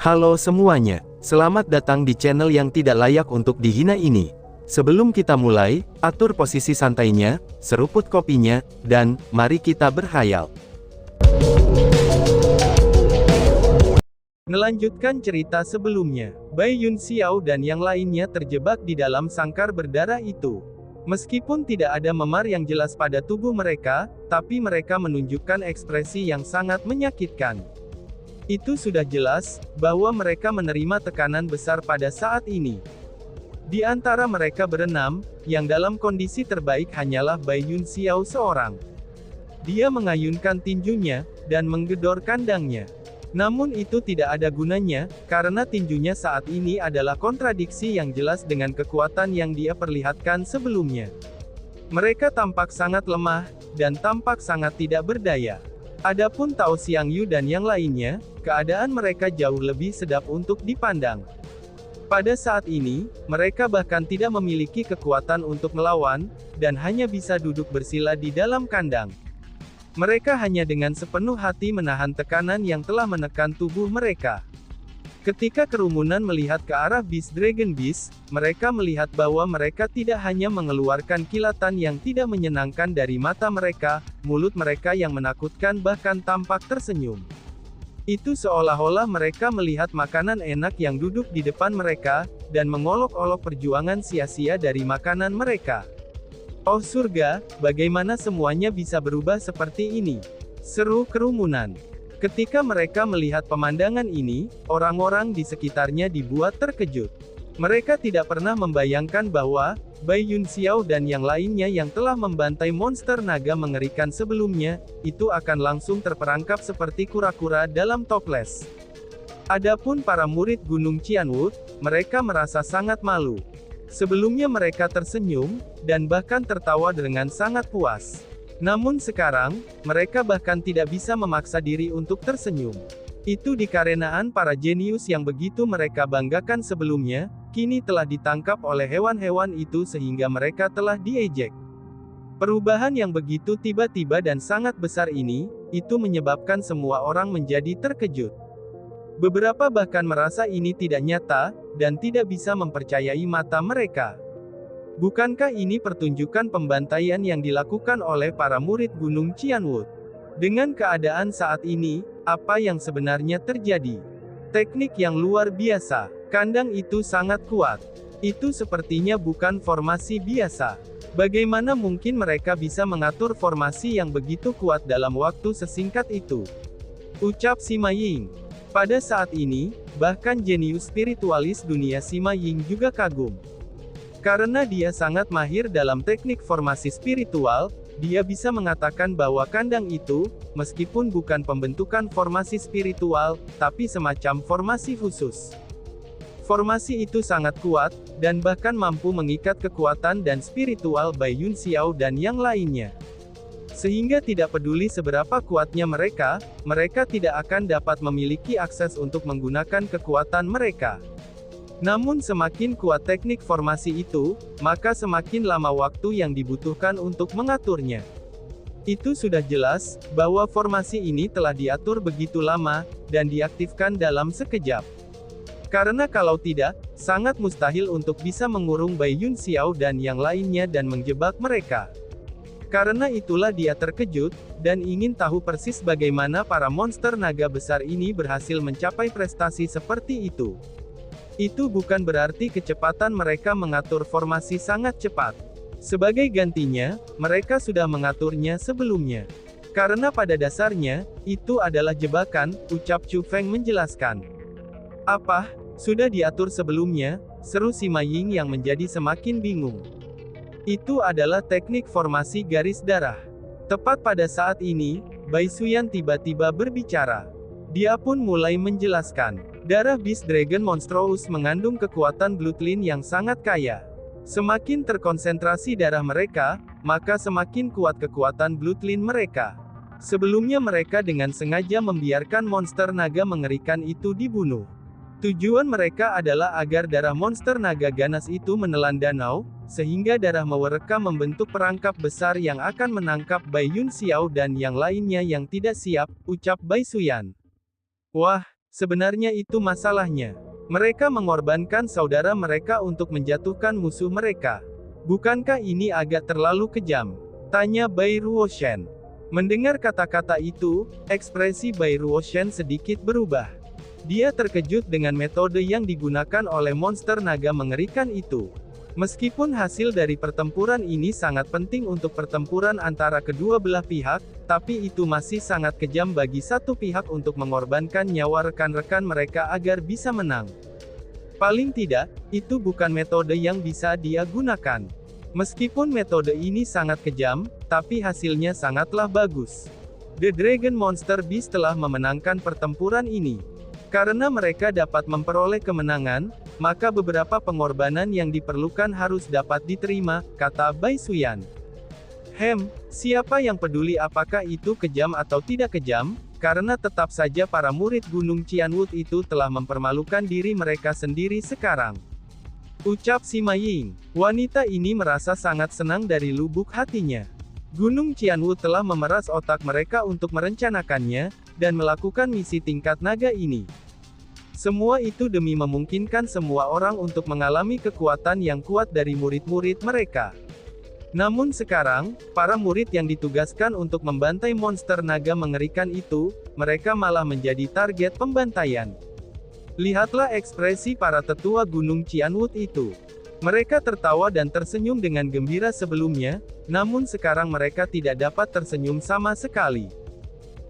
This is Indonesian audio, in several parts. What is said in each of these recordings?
Halo semuanya, selamat datang di channel yang tidak layak untuk dihina ini. Sebelum kita mulai, atur posisi santainya, seruput kopinya, dan mari kita berhayal. Melanjutkan cerita sebelumnya, Bai Yun Xiao dan yang lainnya terjebak di dalam sangkar berdarah itu. Meskipun tidak ada memar yang jelas pada tubuh mereka, tapi mereka menunjukkan ekspresi yang sangat menyakitkan. Itu sudah jelas, bahwa mereka menerima tekanan besar pada saat ini. Di antara mereka berenam, yang dalam kondisi terbaik hanyalah Bai Yun Xiao seorang. Dia mengayunkan tinjunya, dan menggedor kandangnya. Namun itu tidak ada gunanya, karena tinjunya saat ini adalah kontradiksi yang jelas dengan kekuatan yang dia perlihatkan sebelumnya. Mereka tampak sangat lemah, dan tampak sangat tidak berdaya. Adapun Tao Xiangyu dan yang lainnya, keadaan mereka jauh lebih sedap untuk dipandang. Pada saat ini, mereka bahkan tidak memiliki kekuatan untuk melawan, dan hanya bisa duduk bersila di dalam kandang. Mereka hanya dengan sepenuh hati menahan tekanan yang telah menekan tubuh mereka. Ketika kerumunan melihat ke arah Beast Dragon Beast, mereka melihat bahwa mereka tidak hanya mengeluarkan kilatan yang tidak menyenangkan dari mata mereka, mulut mereka yang menakutkan bahkan tampak tersenyum. Itu seolah-olah mereka melihat makanan enak yang duduk di depan mereka, dan mengolok-olok perjuangan sia-sia dari makanan mereka. Oh surga, bagaimana semuanya bisa berubah seperti ini? Seru kerumunan. Ketika mereka melihat pemandangan ini, orang-orang di sekitarnya dibuat terkejut. Mereka tidak pernah membayangkan bahwa Bai Yun Xiao dan yang lainnya yang telah membantai monster naga mengerikan sebelumnya, itu akan langsung terperangkap seperti kura-kura dalam toples. Adapun para murid Gunung Qianwu, mereka merasa sangat malu. Sebelumnya mereka tersenyum, dan bahkan tertawa dengan sangat puas. Namun sekarang, mereka bahkan tidak bisa memaksa diri untuk tersenyum. Itu dikarenaan para jenius yang begitu mereka banggakan sebelumnya, kini telah ditangkap oleh hewan-hewan itu sehingga mereka telah diejek. Perubahan yang begitu tiba-tiba dan sangat besar ini, itu menyebabkan semua orang menjadi terkejut. Beberapa bahkan merasa ini tidak nyata, dan tidak bisa mempercayai mata mereka. Bukankah ini pertunjukan pembantaian yang dilakukan oleh para murid Gunung Qianwu? Dengan keadaan saat ini, apa yang sebenarnya terjadi? Teknik yang luar biasa. Kandang itu sangat kuat. Itu sepertinya bukan formasi biasa. Bagaimana mungkin mereka bisa mengatur formasi yang begitu kuat dalam waktu sesingkat itu? Ucap Sima Ying. Pada saat ini, bahkan jenius spiritualis dunia Sima Ying juga kagum. Karena dia sangat mahir dalam teknik formasi spiritual, dia bisa mengatakan bahwa kandang itu, meskipun bukan pembentukan formasi spiritual, tapi semacam formasi khusus. Formasi itu sangat kuat, dan bahkan mampu mengikat kekuatan dan spiritual Bai Yun Xiao dan yang lainnya. Sehingga tidak peduli seberapa kuatnya mereka tidak akan dapat memiliki akses untuk menggunakan kekuatan mereka. Namun semakin kuat teknik formasi itu, maka semakin lama waktu yang dibutuhkan untuk mengaturnya. Itu sudah jelas, bahwa formasi ini telah diatur begitu lama, dan diaktifkan dalam sekejap. Karena kalau tidak, sangat mustahil untuk bisa mengurung Bai Yun Xiao dan yang lainnya dan menjebak mereka. Karena itulah dia terkejut, dan ingin tahu persis bagaimana para monster naga besar ini berhasil mencapai prestasi seperti itu. Itu bukan berarti kecepatan mereka mengatur formasi sangat cepat. Sebagai gantinya, mereka sudah mengaturnya sebelumnya. Karena pada dasarnya, itu adalah jebakan, ucap Chu Feng menjelaskan. Apa? Sudah diatur sebelumnya? Seru Sima Ying yang menjadi semakin bingung. Itu adalah teknik formasi garis darah. Tepat pada saat ini, Bai Suyan tiba-tiba berbicara. Dia pun mulai menjelaskan. Darah Beast Dragon Monstrous mengandung kekuatan bloodline yang sangat kaya. Semakin terkonsentrasi darah mereka, maka semakin kuat kekuatan bloodline mereka. Sebelumnya mereka dengan sengaja membiarkan monster naga mengerikan itu dibunuh. Tujuan mereka adalah agar darah monster naga ganas itu menelan danau, sehingga darah Mawereka membentuk perangkap besar yang akan menangkap Bai Yun Xiao dan yang lainnya yang tidak siap, ucap Bai Suyan. Wah, Sebenarnya itu masalahnya. Mereka mengorbankan saudara mereka untuk menjatuhkan musuh mereka. Bukankah ini agak terlalu kejam? Tanya Bai Ruoshan. Mendengar kata-kata itu, ekspresi Bai Ruoshan sedikit berubah. Dia terkejut dengan metode yang digunakan oleh monster naga mengerikan itu. Meskipun hasil dari pertempuran ini sangat penting untuk pertempuran antara kedua belah pihak, tapi itu masih sangat kejam bagi satu pihak untuk mengorbankan nyawa rekan-rekan mereka agar bisa menang. Paling tidak, itu bukan metode yang bisa dia gunakan. Meskipun metode ini sangat kejam, tapi hasilnya sangatlah bagus. The Dragon Monster Beast telah memenangkan pertempuran ini. Karena mereka dapat memperoleh kemenangan, maka beberapa pengorbanan yang diperlukan harus dapat diterima, kata Bai Suyan. Siapa yang peduli apakah itu kejam atau tidak kejam, karena tetap saja para murid Gunung Qianwood itu telah mempermalukan diri mereka sendiri sekarang. Ucap Sima Ying. Wanita ini merasa sangat senang dari lubuk hatinya. Gunung Qianwood telah memeras otak mereka untuk merencanakannya, dan melakukan misi tingkat naga ini. Semua itu demi memungkinkan semua orang untuk mengalami kekuatan yang kuat dari murid-murid mereka. Namun sekarang, para murid yang ditugaskan untuk membantai monster naga mengerikan itu, mereka malah menjadi target pembantaian. Lihatlah ekspresi para tetua Gunung Qianwood itu. Mereka tertawa dan tersenyum dengan gembira sebelumnya, namun sekarang mereka tidak dapat tersenyum sama sekali.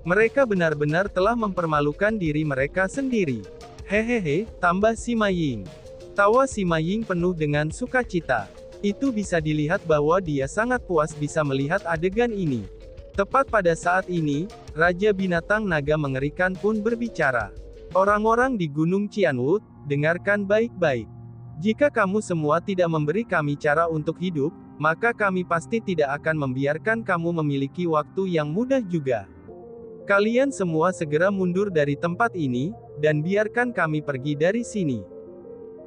Mereka benar-benar telah mempermalukan diri mereka sendiri. Hehehe, tambah Sima Ying. Tawa Sima Ying penuh dengan sukacita. Itu bisa dilihat bahwa dia sangat puas bisa melihat adegan ini. Tepat pada saat ini, Raja Binatang Naga Mengerikan pun berbicara. Orang-orang di Gunung Qianwood, dengarkan baik-baik. Jika kamu semua tidak memberi kami cara untuk hidup, maka kami pasti tidak akan membiarkan kamu memiliki waktu yang mudah juga. Kalian semua segera mundur dari tempat ini, dan biarkan kami pergi dari sini.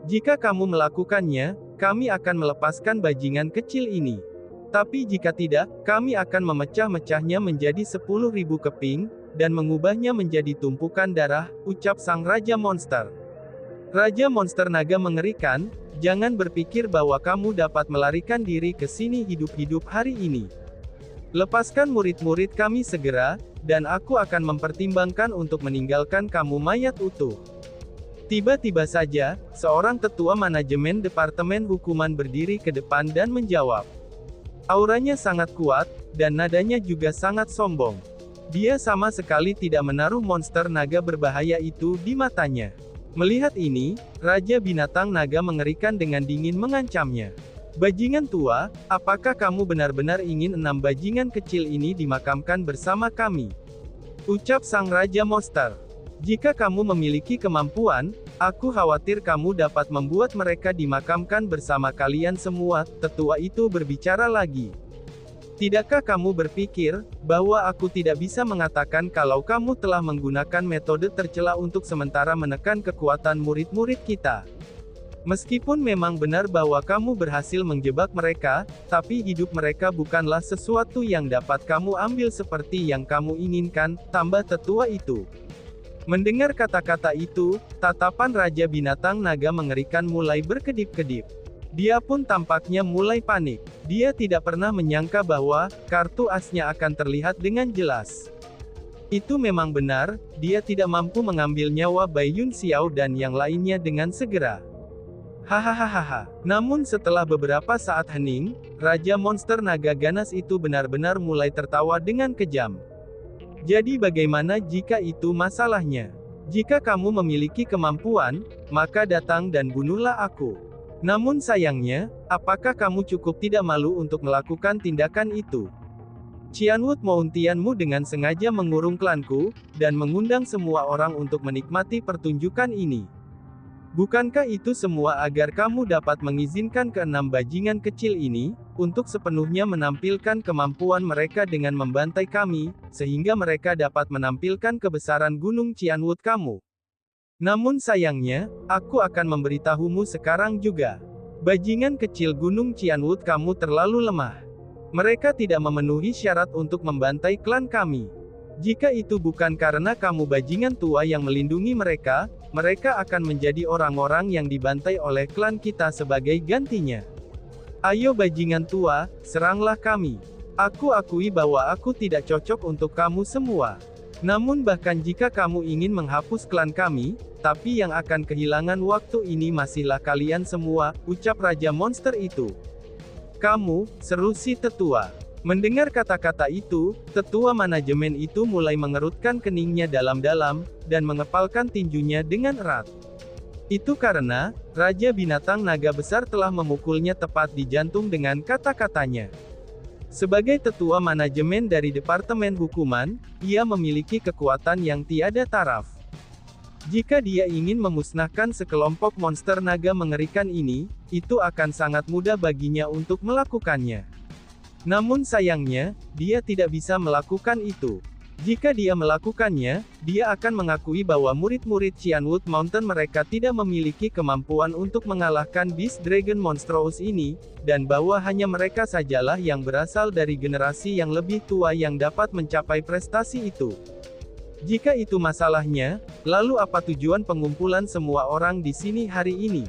Jika kamu melakukannya, kami akan melepaskan bajingan kecil ini. Tapi jika tidak, kami akan memecah-mecahnya menjadi 10.000 keping, dan mengubahnya menjadi tumpukan darah, ucap sang Raja Monster. Raja Monster Naga Mengerikan, jangan berpikir bahwa kamu dapat melarikan diri ke sini hidup-hidup hari ini. Lepaskan murid-murid kami segera, dan aku akan mempertimbangkan untuk meninggalkan kamu mayat utuh. Tiba-tiba saja, seorang tetua manajemen Departemen Hukuman berdiri ke depan dan menjawab. Auranya sangat kuat, dan nadanya juga sangat sombong. Dia sama sekali tidak menaruh monster naga berbahaya itu di matanya. Melihat ini, Raja Binatang Naga Mengerikan dengan dingin mengancamnya. Bajingan tua, apakah kamu benar-benar ingin 6 bajingan kecil ini dimakamkan bersama kami? Ucap sang Raja Monster. Jika kamu memiliki kemampuan, aku khawatir kamu dapat membuat mereka dimakamkan bersama kalian semua, tetua itu berbicara lagi. Tidakkah kamu berpikir, bahwa aku tidak bisa mengatakan kalau kamu telah menggunakan metode tercela untuk sementara menekan kekuatan murid-murid kita? Meskipun memang benar bahwa kamu berhasil menjebak mereka, tapi hidup mereka bukanlah sesuatu yang dapat kamu ambil seperti yang kamu inginkan, tambah tetua itu. Mendengar kata-kata itu, tatapan Raja Binatang Naga Mengerikan mulai berkedip-kedip. Dia pun tampaknya mulai panik. Dia tidak pernah menyangka bahwa kartu asnya akan terlihat dengan jelas. Itu memang benar, dia tidak mampu mengambil nyawa Bai Yun Xiao dan yang lainnya dengan segera. Hahaha. Namun setelah beberapa saat hening, Raja Monster Naga Ganas itu benar-benar mulai tertawa dengan kejam. Jadi bagaimana jika itu masalahnya? Jika kamu memiliki kemampuan, maka datang dan bunuhlah aku. Namun sayangnya, apakah kamu cukup tidak malu untuk melakukan tindakan itu? Qianwood Mountianmu dengan sengaja mengurung klanku, dan mengundang semua orang untuk menikmati pertunjukan ini. Bukankah itu semua agar kamu dapat mengizinkan ke-6 bajingan kecil ini, untuk sepenuhnya menampilkan kemampuan mereka dengan membantai kami, sehingga mereka dapat menampilkan kebesaran Gunung Qianwood kamu? Namun sayangnya, aku akan memberitahumu sekarang juga. Bajingan kecil Gunung Qianwood kamu terlalu lemah. Mereka tidak memenuhi syarat untuk membantai klan kami. Jika itu bukan karena kamu bajingan tua yang melindungi mereka, mereka akan menjadi orang-orang yang dibantai oleh klan kita sebagai gantinya. Ayo bajingan tua, seranglah kami. Aku akui bahwa aku tidak cocok untuk kamu semua. Namun bahkan jika kamu ingin menghapus klan kami, tapi yang akan kehilangan waktu ini masihlah kalian semua, ucap Raja Monster itu. Kamu, seru si tetua. Mendengar kata-kata itu, tetua manajemen itu mulai mengerutkan keningnya dalam-dalam, dan mengepalkan tinjunya dengan erat. Itu karena, Raja Binatang Naga Besar telah memukulnya tepat di jantung dengan kata-katanya. Sebagai tetua manajemen dari Departemen Hukuman, ia memiliki kekuatan yang tiada taraf. Jika dia ingin memusnahkan sekelompok monster naga mengerikan ini, itu akan sangat mudah baginya untuk melakukannya. Namun sayangnya, dia tidak bisa melakukan itu. Jika dia melakukannya, dia akan mengakui bahwa murid-murid Cianwood Mountain mereka tidak memiliki kemampuan untuk mengalahkan Beast Dragon Monstrous ini, dan bahwa hanya mereka sajalah yang berasal dari generasi yang lebih tua yang dapat mencapai prestasi itu. Jika itu masalahnya, lalu apa tujuan pengumpulan semua orang di sini hari ini?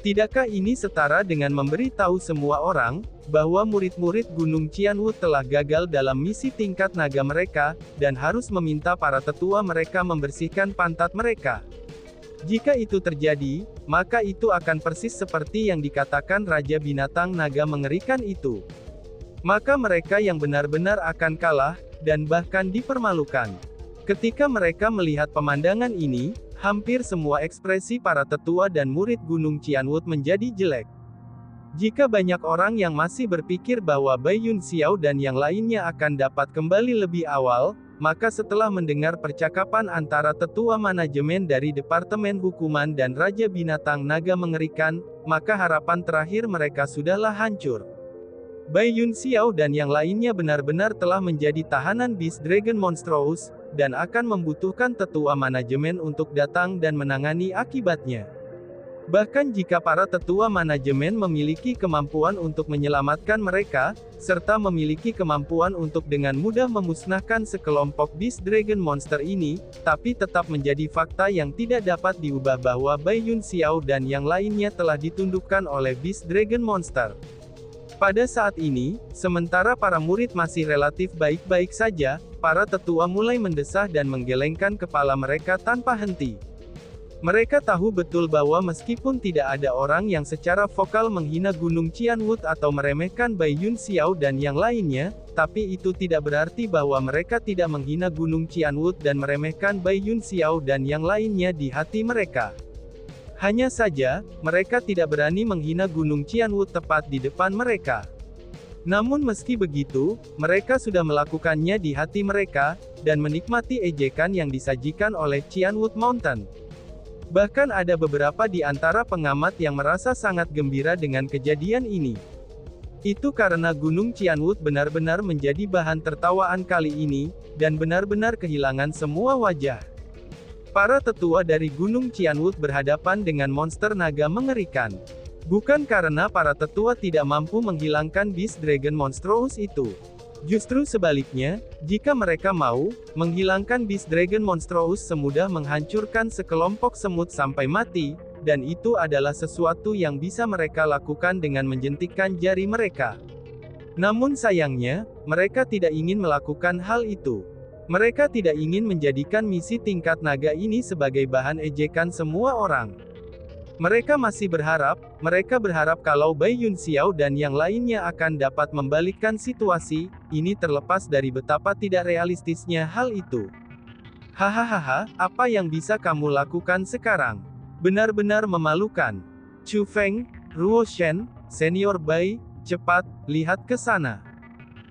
Tidakkah ini setara dengan memberi tahu semua orang, bahwa murid-murid Gunung Cianwood telah gagal dalam misi tingkat naga mereka, dan harus meminta para tetua mereka membersihkan pantat mereka? Jika itu terjadi, maka itu akan persis seperti yang dikatakan Raja Binatang Naga mengerikan itu. Maka mereka yang benar-benar akan kalah, dan bahkan dipermalukan. Ketika mereka melihat pemandangan ini, hampir semua ekspresi para tetua dan murid Gunung Cianwood menjadi jelek. Jika banyak orang yang masih berpikir bahwa Bai Yun Xiao dan yang lainnya akan dapat kembali lebih awal, maka setelah mendengar percakapan antara tetua manajemen dari Departemen Hukuman dan Raja Binatang Naga mengerikan, maka harapan terakhir mereka sudahlah hancur. Bai Yun Xiao dan yang lainnya benar-benar telah menjadi tahanan Beast Dragon Monstrous, dan akan membutuhkan tetua manajemen untuk datang dan menangani akibatnya. Bahkan jika para tetua manajemen memiliki kemampuan untuk menyelamatkan mereka, serta memiliki kemampuan untuk dengan mudah memusnahkan sekelompok Beast Dragon Monster ini, tapi tetap menjadi fakta yang tidak dapat diubah bahwa Bai Yun Xiao dan yang lainnya telah ditundukkan oleh Beast Dragon Monster. Pada saat ini, sementara para murid masih relatif baik-baik saja, para tetua mulai mendesah dan menggelengkan kepala mereka tanpa henti. Mereka tahu betul bahwa meskipun tidak ada orang yang secara vokal menghina Gunung Cianwood atau meremehkan Bai Yun Xiao dan yang lainnya, tapi itu tidak berarti bahwa mereka tidak menghina Gunung Cianwood dan meremehkan Bai Yun Xiao dan yang lainnya di hati mereka. Hanya saja, mereka tidak berani menghina Gunung Cianwood tepat di depan mereka. Namun meski begitu, mereka sudah melakukannya di hati mereka, dan menikmati ejekan yang disajikan oleh Cianwood Mountain. Bahkan ada beberapa di antara pengamat yang merasa sangat gembira dengan kejadian ini. Itu karena Gunung Cianwood benar-benar menjadi bahan tertawaan kali ini, dan benar-benar kehilangan semua wajah. Para tetua dari Gunung Cianwood berhadapan dengan monster naga mengerikan. Bukan karena para tetua tidak mampu menghilangkan Beast Dragon Monstrous itu. Justru sebaliknya, jika mereka mau, menghilangkan Beast Dragon Monstrous semudah menghancurkan sekelompok semut sampai mati, dan itu adalah sesuatu yang bisa mereka lakukan dengan menjentikkan jari mereka. Namun sayangnya, mereka tidak ingin melakukan hal itu. Mereka tidak ingin menjadikan misi tingkat naga ini sebagai bahan ejekan semua orang. Mereka masih berharap kalau Bai Yun Xiao dan yang lainnya akan dapat membalikkan situasi, ini terlepas dari betapa tidak realistisnya hal itu. Hahaha, apa yang bisa kamu lakukan sekarang? Benar-benar memalukan. Chu Feng, Ruo Shen, Senior Bai, cepat, lihat ke sana.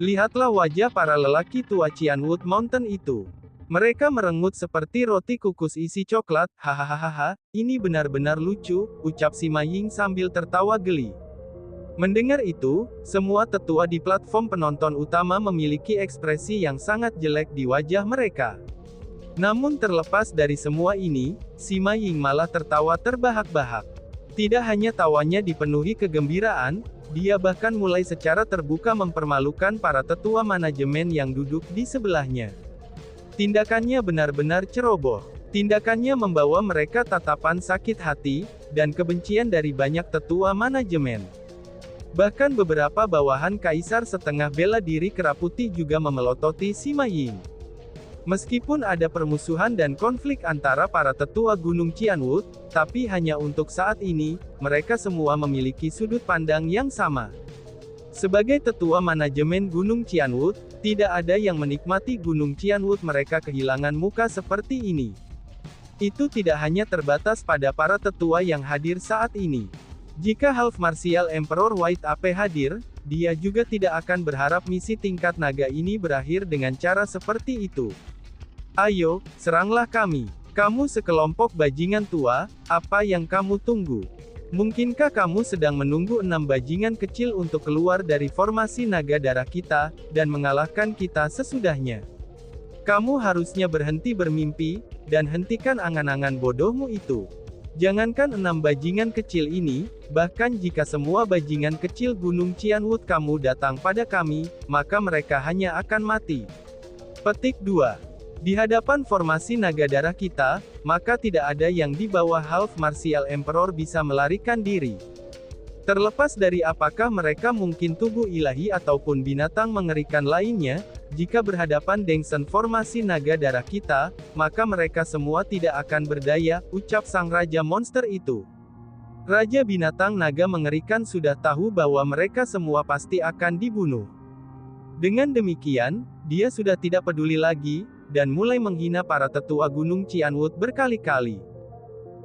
Lihatlah wajah para lelaki tua Cianwood Mountain itu. Mereka merengut seperti roti kukus isi coklat, hahaha, ini benar-benar lucu, ucap Sima Ying sambil tertawa geli. Mendengar itu, semua tetua di platform penonton utama memiliki ekspresi yang sangat jelek di wajah mereka. Namun terlepas dari semua ini, Sima Ying malah tertawa terbahak-bahak. Tidak hanya tawanya dipenuhi kegembiraan, dia bahkan mulai secara terbuka mempermalukan para tetua manajemen yang duduk di sebelahnya. Tindakannya benar-benar ceroboh. Tindakannya membawa mereka tatapan sakit hati, dan kebencian dari banyak tetua manajemen. Bahkan beberapa bawahan kaisar setengah bela diri keraputi juga memelototi Sima Ying. Meskipun ada permusuhan dan konflik antara para tetua Gunung Qianwood, tapi hanya untuk saat ini, mereka semua memiliki sudut pandang yang sama. Sebagai tetua manajemen Gunung Qianwood, tidak ada yang menikmati Gunung Qianwood mereka kehilangan muka seperti ini. Itu tidak hanya terbatas pada para tetua yang hadir saat ini. Jika Half Martial Emperor White Ape hadir, dia juga tidak akan berharap misi tingkat naga ini berakhir dengan cara seperti itu. Ayo, seranglah kami. Kamu sekelompok bajingan tua, apa yang kamu tunggu? Mungkinkah kamu sedang menunggu 6 bajingan kecil untuk keluar dari formasi naga darah kita, dan mengalahkan kita sesudahnya? Kamu harusnya berhenti bermimpi, dan hentikan angan-angan bodohmu itu. Jangankan 6 bajingan kecil ini, bahkan jika semua bajingan kecil Gunung Qianwood kamu datang pada kami, maka mereka hanya akan mati. Petik 2. Di hadapan formasi naga darah kita, maka tidak ada yang di bawah Half Martial Emperor bisa melarikan diri. Terlepas dari apakah mereka mungkin tubuh ilahi ataupun binatang mengerikan lainnya, jika berhadapan dengan formasi naga darah kita, maka mereka semua tidak akan berdaya, ucap sang raja monster itu. Raja binatang naga mengerikan sudah tahu bahwa mereka semua pasti akan dibunuh. Dengan demikian, dia sudah tidak peduli lagi, dan mulai menghina para tetua Gunung Qianwood berkali-kali.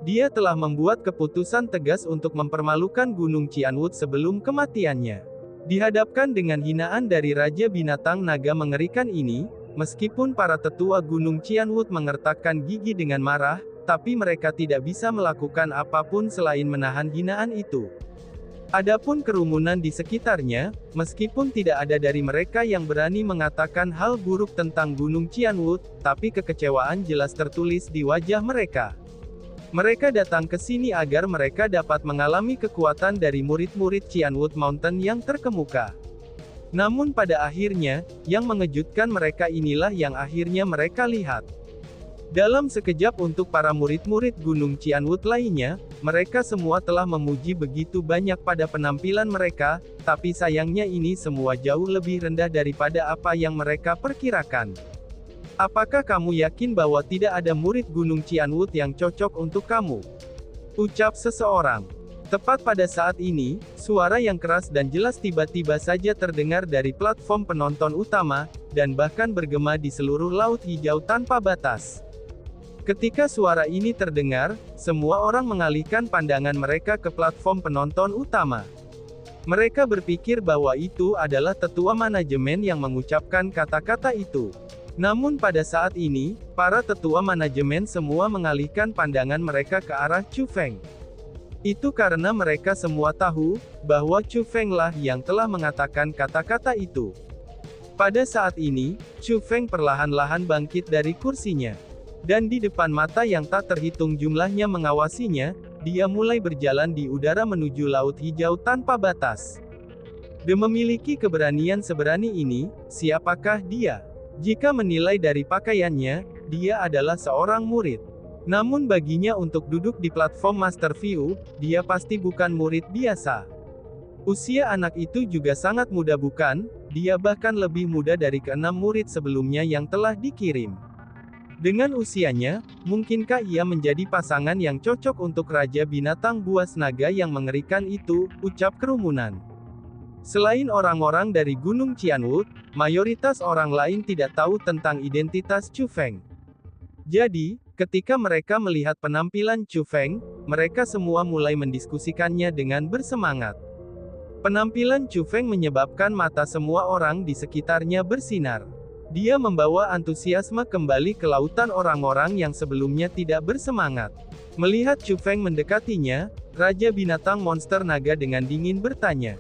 Dia telah membuat keputusan tegas untuk mempermalukan Gunung Qianwood sebelum kematiannya. Dihadapkan dengan hinaan dari Raja Binatang Naga mengerikan ini, meskipun para tetua Gunung Qianwood mengertakkan gigi dengan marah, tapi mereka tidak bisa melakukan apapun selain menahan hinaan itu. Adapun kerumunan di sekitarnya, meskipun tidak ada dari mereka yang berani mengatakan hal buruk tentang Gunung Qianwood, tapi kekecewaan jelas tertulis di wajah mereka. Mereka datang ke sini agar mereka dapat mengalami kekuatan dari murid-murid Qianwood Mountain yang terkemuka. Namun pada akhirnya, yang mengejutkan mereka inilah yang akhirnya mereka lihat. Dalam sekejap untuk para murid-murid Gunung Qianwood lainnya, mereka semua telah memuji begitu banyak pada penampilan mereka, tapi sayangnya ini semua jauh lebih rendah daripada apa yang mereka perkirakan. Apakah kamu yakin bahwa tidak ada murid Gunung Qianwood yang cocok untuk kamu? Ucap seseorang. Tepat pada saat ini, suara yang keras dan jelas tiba-tiba saja terdengar dari platform penonton utama, dan bahkan bergema di seluruh Laut Hijau tanpa batas. Ketika suara ini terdengar, semua orang mengalihkan pandangan mereka ke platform penonton utama. Mereka berpikir bahwa itu adalah tetua manajemen yang mengucapkan kata-kata itu. Namun pada saat ini, para tetua manajemen semua mengalihkan pandangan mereka ke arah Chu Feng. Itu karena mereka semua tahu, bahwa Chu Feng lah yang telah mengatakan kata-kata itu. Pada saat ini, Chu Feng perlahan-lahan bangkit dari kursinya. Dan di depan mata yang tak terhitung jumlahnya mengawasinya, dia mulai berjalan di udara menuju Laut Hijau tanpa batas. Dia memiliki keberanian seberani ini, siapakah dia? Jika menilai dari pakaiannya, dia adalah seorang murid. Namun baginya untuk duduk di platform Master View, dia pasti bukan murid biasa. Usia anak itu juga sangat muda bukan? Dia bahkan lebih muda dari ke-6 murid sebelumnya yang telah dikirim. Dengan usianya, mungkinkah ia menjadi pasangan yang cocok untuk Raja Binatang Buas Naga yang mengerikan itu, ucap kerumunan. Selain orang-orang dari Gunung Qianwood, mayoritas orang lain tidak tahu tentang identitas Chu Feng. Jadi, ketika mereka melihat penampilan Chu Feng, mereka semua mulai mendiskusikannya dengan bersemangat. Penampilan Chu Feng menyebabkan mata semua orang di sekitarnya bersinar. Dia membawa antusiasme kembali ke lautan orang-orang yang sebelumnya tidak bersemangat. Melihat Chu Feng mendekatinya, Raja Binatang Monster Naga dengan dingin bertanya.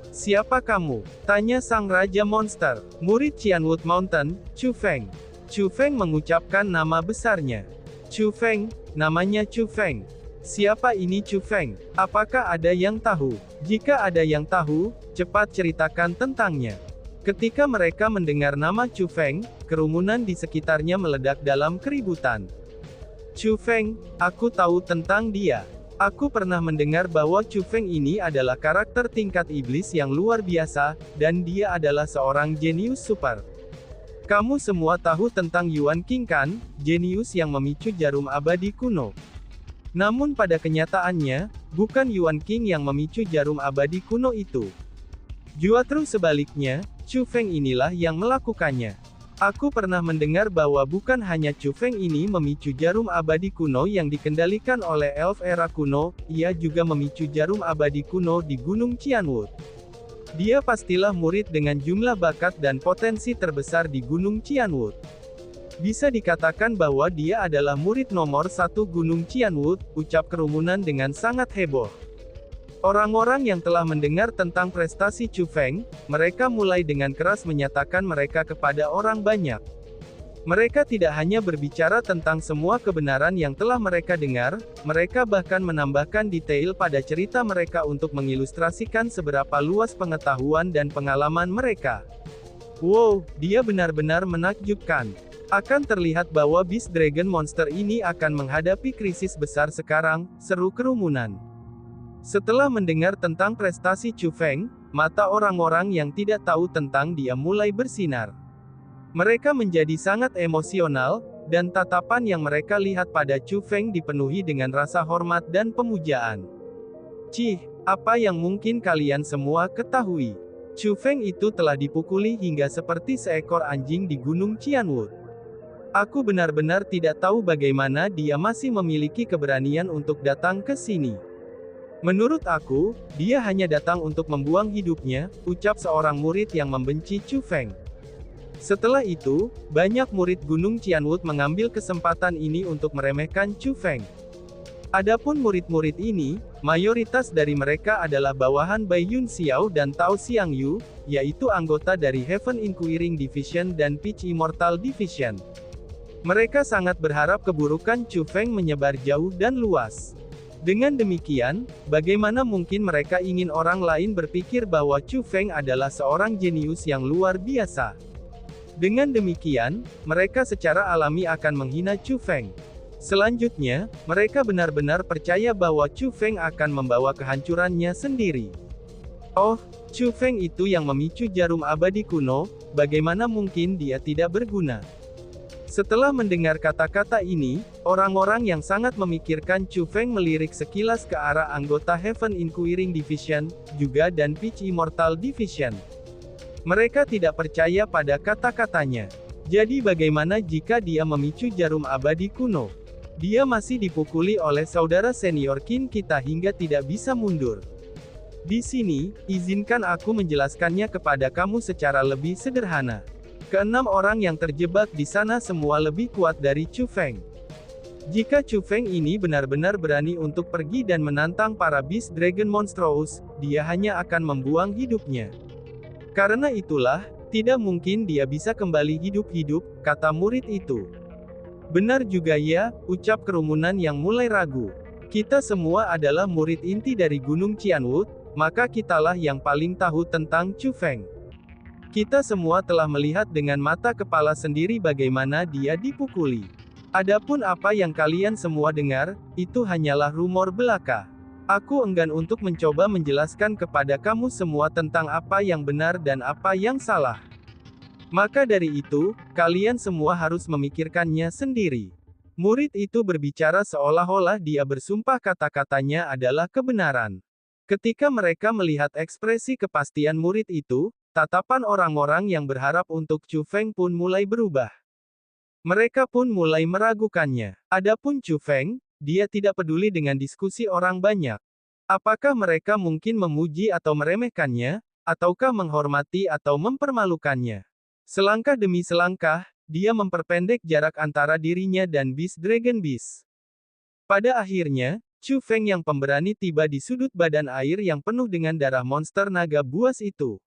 Siapa kamu? Tanya sang Raja Monster. Murid Qianwood Mountain, Chu Feng. Chu Feng mengucapkan nama besarnya. Chu Feng, namanya Chu Feng. Siapa ini Chu Feng? Apakah ada yang tahu? Jika ada yang tahu, cepat ceritakan tentangnya. Ketika mereka mendengar nama Chu Feng, kerumunan di sekitarnya meledak dalam keributan. Chu Feng, aku tahu tentang dia. Aku pernah mendengar bahwa Chu Feng ini adalah karakter tingkat iblis yang luar biasa, dan dia adalah seorang jenius super. Kamu semua tahu tentang Yuan King kan, jenius yang memicu jarum abadi kuno. Namun pada kenyataannya, bukan Yuan King yang memicu jarum abadi kuno itu. Justru sebaliknya, Chu Feng inilah yang melakukannya. Aku pernah mendengar bahwa bukan hanya Chu Feng ini memicu jarum abadi kuno yang dikendalikan oleh elf era kuno, ia juga memicu jarum abadi kuno di Gunung Qianwood. Dia pastilah murid dengan jumlah bakat dan potensi terbesar di Gunung Qianwood. Bisa dikatakan bahwa dia adalah murid nomor 1 Gunung Qianwood, ucap kerumunan dengan sangat heboh. Orang-orang yang telah mendengar tentang prestasi Chu Feng, mereka mulai dengan keras menyatakan mereka kepada orang banyak. Mereka tidak hanya berbicara tentang semua kebenaran yang telah mereka dengar, mereka bahkan menambahkan detail pada cerita mereka untuk mengilustrasikan seberapa luas pengetahuan dan pengalaman mereka. Wow, dia benar-benar menakjubkan. Akan terlihat bahwa Beast Dragon Monster ini akan menghadapi krisis besar sekarang, seru kerumunan. Setelah mendengar tentang prestasi Chu Feng, mata orang-orang yang tidak tahu tentang dia mulai bersinar. Mereka menjadi sangat emosional, dan tatapan yang mereka lihat pada Chu Feng dipenuhi dengan rasa hormat dan pemujaan. Cih, apa yang mungkin kalian semua ketahui? Chu Feng itu telah dipukuli hingga seperti seekor anjing di Gunung Qianwood. Aku benar-benar tidak tahu bagaimana dia masih memiliki keberanian untuk datang ke sini. Menurut aku, dia hanya datang untuk membuang hidupnya, ucap seorang murid yang membenci Chu Feng. Setelah itu, banyak murid Gunung Qianwood mengambil kesempatan ini untuk meremehkan Chu Feng. Adapun murid-murid ini, mayoritas dari mereka adalah bawahan Bai Yun Xiao dan Tao Xiangyu, yaitu anggota dari Heaven Inquiring Division dan Peach Immortal Division. Mereka sangat berharap keburukan Chu Feng menyebar jauh dan luas. Dengan demikian, bagaimana mungkin mereka ingin orang lain berpikir bahwa Chu Feng adalah seorang jenius yang luar biasa? Dengan demikian, mereka secara alami akan menghina Chu Feng. Selanjutnya, mereka benar-benar percaya bahwa Chu Feng akan membawa kehancurannya sendiri. Oh, Chu Feng itu yang memicu jarum abadi kuno, bagaimana mungkin dia tidak berguna? Setelah mendengar kata-kata ini, orang-orang yang sangat memikirkan Chu Feng melirik sekilas ke arah anggota Heaven Inquiring Division, juga dan Peach Immortal Division. Mereka tidak percaya pada kata-katanya. Jadi bagaimana jika dia memicu jarum abadi kuno? Dia masih dipukuli oleh saudara senior Qin kita hingga tidak bisa mundur. Di sini, izinkan aku menjelaskannya kepada kamu secara lebih sederhana. Keenam orang yang terjebak di sana semua lebih kuat dari Chu Feng. Jika Chu Feng ini benar-benar berani untuk pergi dan menantang para Beast Dragon Monstrous, dia hanya akan membuang hidupnya. Karena itulah, tidak mungkin dia bisa kembali hidup-hidup, kata murid itu. Benar juga ya, ucap kerumunan yang mulai ragu. Kita semua adalah murid inti dari Gunung Qianwood, maka kitalah yang paling tahu tentang Chu Feng. Kita semua telah melihat dengan mata kepala sendiri bagaimana dia dipukuli. Adapun apa yang kalian semua dengar, itu hanyalah rumor belaka. Aku enggan untuk mencoba menjelaskan kepada kamu semua tentang apa yang benar dan apa yang salah. Maka dari itu, kalian semua harus memikirkannya sendiri. Murid itu berbicara seolah-olah dia bersumpah kata-katanya adalah kebenaran. Ketika mereka melihat ekspresi kepastian murid itu, tatapan orang-orang yang berharap untuk Chu Feng pun mulai berubah. Mereka pun mulai meragukannya. Adapun Chu Feng, dia tidak peduli dengan diskusi orang banyak. Apakah mereka mungkin memuji atau meremehkannya, ataukah menghormati atau mempermalukannya? Selangkah demi selangkah, dia memperpendek jarak antara dirinya dan Beast Dragon Beast. Pada akhirnya, Chu Feng yang pemberani tiba di sudut badan air yang penuh dengan darah monster naga buas itu.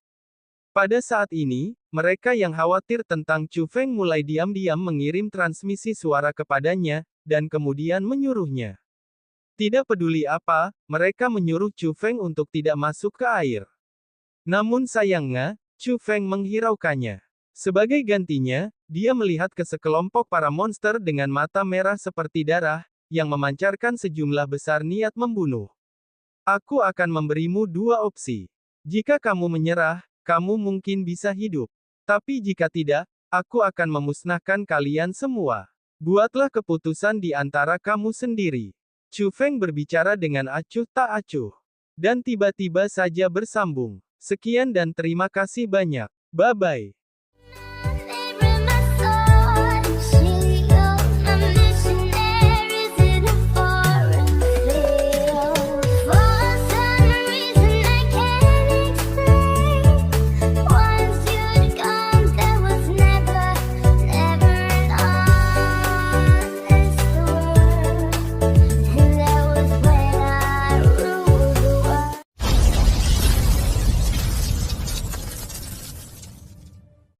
Pada saat ini, mereka yang khawatir tentang Chu Feng mulai diam-diam mengirim transmisi suara kepadanya, dan kemudian menyuruhnya. Tidak peduli apa, mereka menyuruh Chu Feng untuk tidak masuk ke air. Namun sayangnya, Chu Feng menghiraukannya. Sebagai gantinya, dia melihat ke sekelompok para monster dengan mata merah seperti darah, yang memancarkan sejumlah besar niat membunuh. Aku akan memberimu dua opsi. Jika kamu menyerah, kamu mungkin bisa hidup. Tapi jika tidak, aku akan memusnahkan kalian semua. Buatlah keputusan di antara kamu sendiri. Chu Feng berbicara dengan acuh tak acuh. Dan tiba-tiba saja bersambung. Sekian dan terima kasih banyak. Bye-bye.